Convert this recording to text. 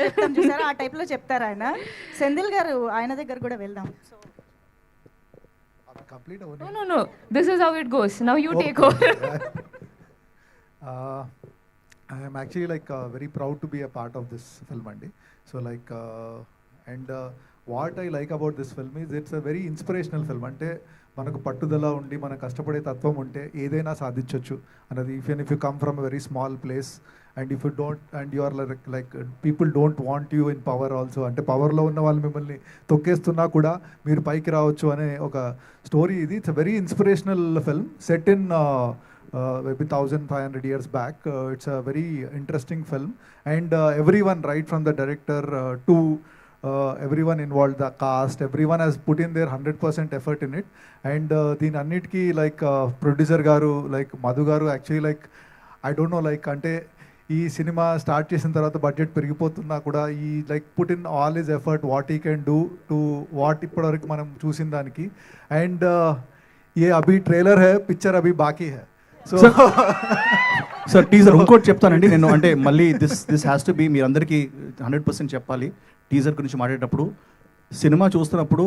చెప్తాం చూసారా, ఆ టైప్లో చెప్తారు ఆయన. సెంధిల్ గారు ఆయన దగ్గర కూడా వెళ్దాం. Complete No. This is how it goes. Now you take over. I am actually like very proud to be a part of this film, Andy. So like, what I like about this film is it's a very inspirational film. అంటే మనకు పట్టుదల ఉండి మన కష్టపడే తత్వం ఉంటే ఏదైనా సాధించవచ్చు అన్నది. If you come from a very small place and if you don't and you are like people don't want you in power also, అంటే పవర్లో ఉన్న వాళ్ళు మిమ్మల్ని తొక్కేస్తున్నా కూడా మీరు పైకి రావచ్చు అనే ఒక స్టోరీ ఇది. It's a very inspirational film set in maybe 1500 years back. It's a very interesting film, and everyone, right from the director to everyone involved, the cast, everyone has put in their 100% effort in it. And దీని అన్నిటికీ like producer గారు like Madhu గారు actually like I don't know like అంటే ఈ cinema start చేసిన తర్వాత budget పెరిగిపోతున్నా కూడా ఈ like put in all his effort what he can do to what ఇప్పటివరకు మనం చూసిన దానికి. అండ్ ఏ అభి ట్రైలర్ హై, పిక్చర్ అభి బాకీ హై. సో సార్ టీజర్ ఇంకోటి చెప్తానండి నేను, అంటే మళ్ళీ దిస్ హ్యాస్ టు బీ మీరందరికీ 100% చెప్పాలి. టీజర్ గురించి మాట్లాడేటప్పుడు సినిమా చూస్తున్నప్పుడు